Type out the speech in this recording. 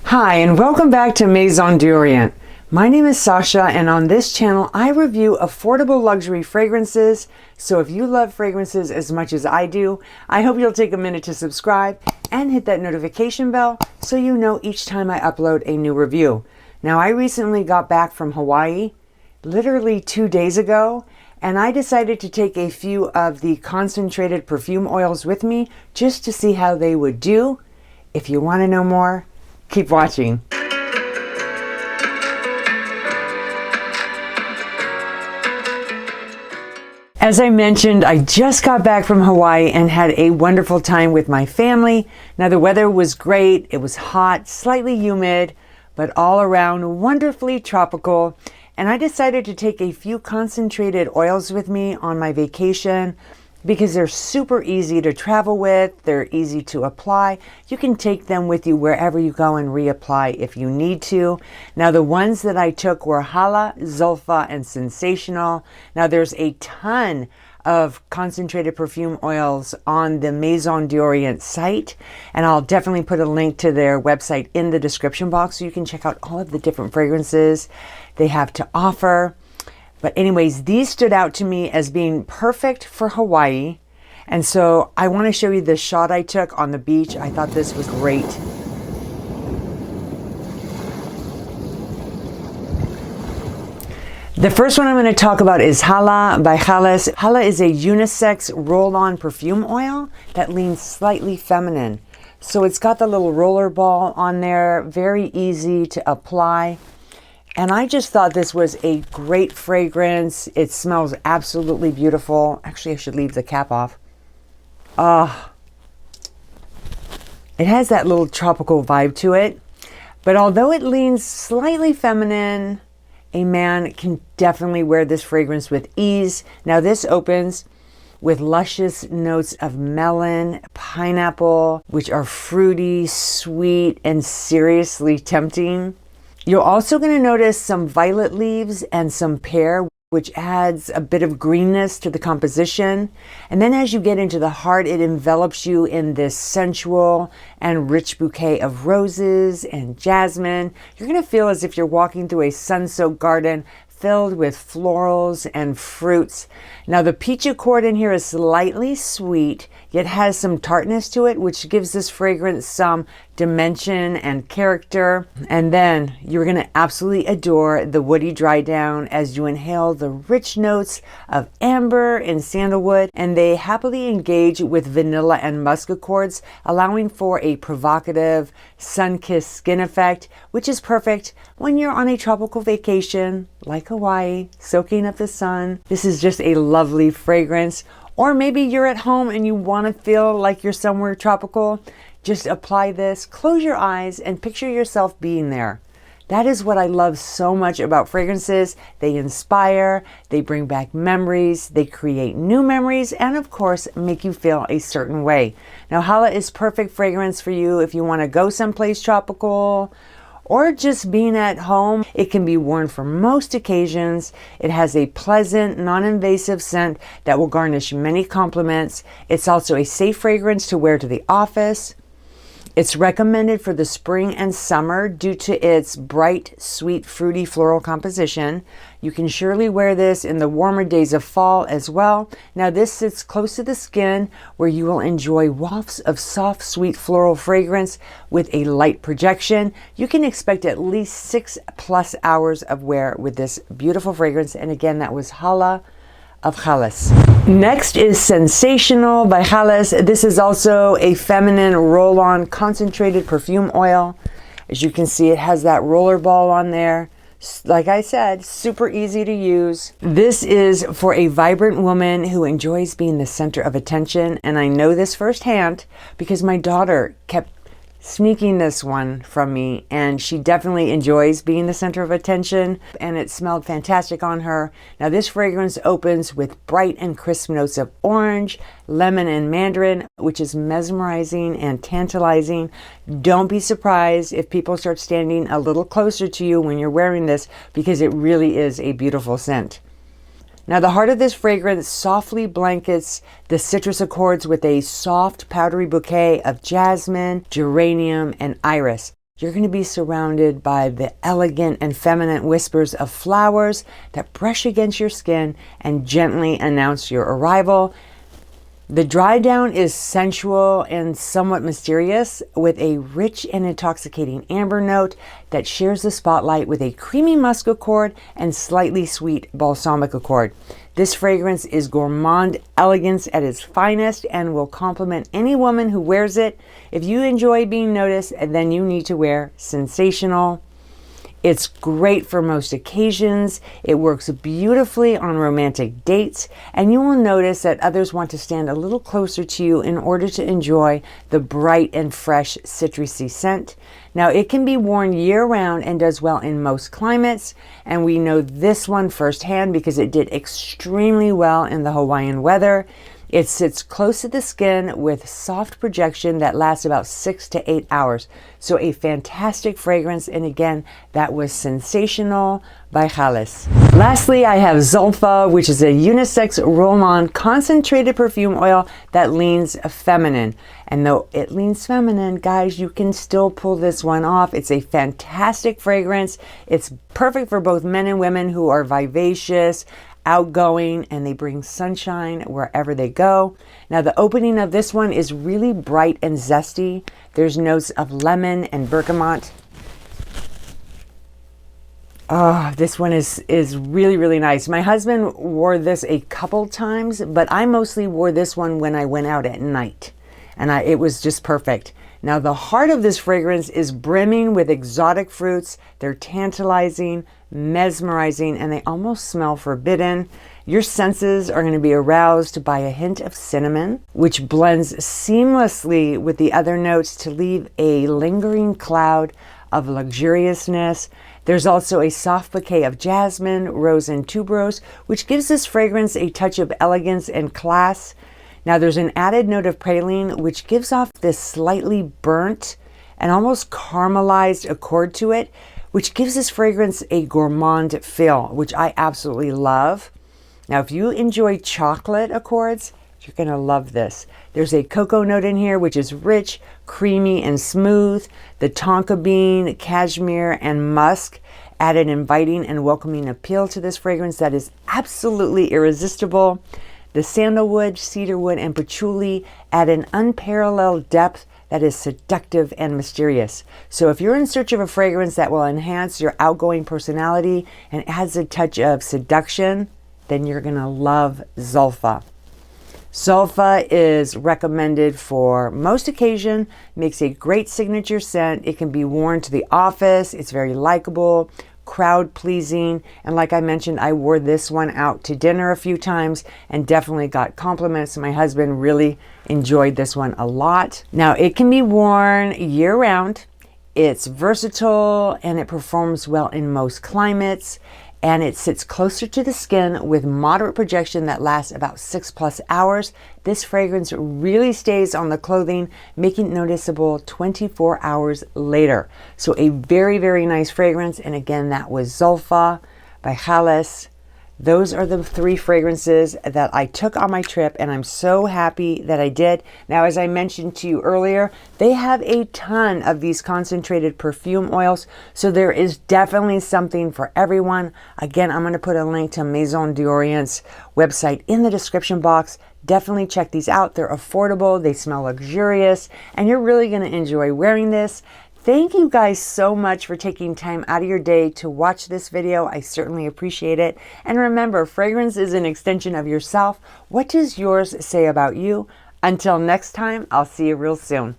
Hi, and welcome back to Maison d'Orient. My name is Sasha, and on this channel I review affordable luxury fragrances. So if you love fragrances as much as I do, I hope you'll take a minute to subscribe and hit that notification bell so you know each time I upload a new review. Now, I recently got back from Hawaii, literally 2 days ago, and I decided to take a few of the concentrated perfume oils with me just to see how they would do. If you want to know more, keep watching. As I mentioned, I just got back from Hawaii and had a wonderful time with my family. Now, the weather was great. It was hot, slightly humid, but all around wonderfully tropical. And I decided to take a few concentrated oils with me on my vacation because they're super easy to travel with. They're easy to apply. You can take them with you wherever you go and reapply if you need to. Now, the ones that I took were HALA, ZULFA, and SENSATIONAL. Now, there's a ton of concentrated perfume oils on the Maison d'Orient site, and I'll definitely put a link to their website in the description box so you can check out all of the different fragrances they have to offer. But anyways, these stood out to me as being perfect for Hawaii. And so I want to show you the shot I took on the beach. I thought this was great. The first one I'm going to talk about is HALA by HALA. HALA is a unisex roll-on perfume oil that leans slightly feminine. So it's got the little roller ball on there, very easy to apply. And I just thought this was a great fragrance. It smells absolutely beautiful. Actually, I should leave the cap off. It has that little tropical vibe to it. But although it leans slightly feminine, a man can definitely wear this fragrance with ease. Now, this opens with luscious notes of melon, pineapple, which are fruity, sweet, and seriously tempting. You're also going to notice some violet leaves and some pear, which adds a bit of greenness to the composition. And then as you get into the heart, it envelops you in this sensual and rich bouquet of roses and jasmine. You're going to feel as if you're walking through a sun-soaked garden filled with florals and fruits. Now, the peach accord in here is slightly sweet, yet has some tartness to it, which gives this fragrance some dimension and character. And then you're going to absolutely adore the woody dry down as you inhale the rich notes of amber and sandalwood, and they happily engage with vanilla and musk accords, allowing for a provocative sun-kissed skin effect, which is perfect when you're on a tropical vacation like Hawaii, soaking up the sun. This is just a lovely fragrance. Or maybe you're at home and you want to feel like you're somewhere tropical. Just apply this, close your eyes, and picture yourself being there. That is what I love so much about fragrances. They inspire, they bring back memories, they create new memories, and of course, make you feel a certain way. Now, HALA is perfect fragrance for you if you want to go someplace tropical, or just being at home. It can be worn for most occasions. It has a pleasant, non-invasive scent that will garnish many compliments. It's also a safe fragrance to wear to the office. It's recommended for the spring and summer due to its bright, sweet, fruity floral composition. You can surely wear this in the warmer days of fall as well. Now, this sits close to the skin where you will enjoy wafts of soft, sweet floral fragrance with a light projection. You can expect at least 6+ hours of wear with this beautiful fragrance. And again, that was HALA of HALA's. Next is SENSATIONAL by HALA's. This is also a feminine roll-on concentrated perfume oil. As you can see, it has that roller ball on there. Like I said, super easy to use. This is for a vibrant woman who enjoys being the center of attention, and I know this firsthand because my daughter kept sneaking this one from me, and she definitely enjoys being the center of attention, and it smelled fantastic on her. Now, this fragrance opens with bright and crisp notes of orange, lemon, and mandarin, which is mesmerizing and tantalizing. Don't be surprised if people start standing a little closer to you when you're wearing this, because it really is a beautiful scent. Now, the heart of this fragrance softly blankets the citrus accords with a soft, powdery bouquet of jasmine, geranium, and iris. You're going to be surrounded by the elegant and feminine whispers of flowers that brush against your skin and gently announce your arrival. The dry down is sensual and somewhat mysterious, with a rich and intoxicating amber note that shares the spotlight with a creamy musk accord and slightly sweet balsamic accord. This fragrance is gourmand elegance at its finest and will complement any woman who wears it. If you enjoy being noticed, then you need to wear Sensational. It's great for most occasions. It works beautifully on romantic dates, and you will notice that others want to stand a little closer to you in order to enjoy the bright and fresh citrusy scent. Now, it can be worn year-round and does well in most climates, and we know this one firsthand because it did extremely well in the Hawaiian weather. It sits close to the skin with soft projection that lasts about 6 to 8 hours. So a fantastic fragrance, and again, that was Sensational by HALA. Lastly, I have ZULFA, which is a unisex roll-on concentrated perfume oil that leans feminine. And though it leans feminine, guys, you can still pull this one off. It's a fantastic fragrance. It's perfect for both men and women who are vivacious, outgoing, and they bring sunshine wherever they go. Now, the opening of this one is really bright and zesty. There's notes of lemon and bergamot. Oh, this one is really, really nice. My husband wore this a couple times, but I mostly wore this one when I went out at night, and it was just perfect. Now, the heart of this fragrance is brimming with exotic fruits. They're tantalizing, mesmerizing, and they almost smell forbidden. Your senses are going to be aroused by a hint of cinnamon, which blends seamlessly with the other notes to leave a lingering cloud of luxuriousness. There's also a soft bouquet of jasmine, rose, and tuberose, which gives this fragrance a touch of elegance and class. Now, there's an added note of praline, which gives off this slightly burnt and almost caramelized accord to it, which gives this fragrance a gourmand feel, which I absolutely love. Now, if you enjoy chocolate accords, you're going to love this. There's a cocoa note in here, which is rich, creamy, and smooth. The tonka bean, cashmere, and musk add an inviting and welcoming appeal to this fragrance that is absolutely irresistible. The sandalwood, cedarwood, and patchouli add an unparalleled depth that is seductive and mysterious. So if you're in search of a fragrance that will enhance your outgoing personality and adds a touch of seduction, then you're gonna love ZULFA. ZULFA is recommended for most occasion, makes a great signature scent. It can be worn to the office. It's very likable, crowd pleasing, and like I mentioned, I wore this one out to dinner a few times and definitely got compliments. My husband really enjoyed this one a lot. Now, it can be worn year round. It's versatile and it performs well in most climates, and it sits closer to the skin with moderate projection that lasts about 6+ hours. This fragrance really stays on the clothing, making it noticeable 24 hours later. So a very, very nice fragrance. And again, that was ZULFA by HALA. Those are the 3 fragrances that I took on my trip, and I'm so happy that I did. Now, as I mentioned to you earlier, they have a ton of these concentrated perfume oils, so there is definitely something for everyone. Again, I'm going to put a link to Maison d'Orient's website in the description box. Definitely check these out. They're affordable, they smell luxurious, and you're really going to enjoy wearing this. Thank you guys so much for taking time out of your day to watch this video. I certainly appreciate it. And remember, fragrance is an extension of yourself. What does yours say about you? Until next time, I'll see you real soon.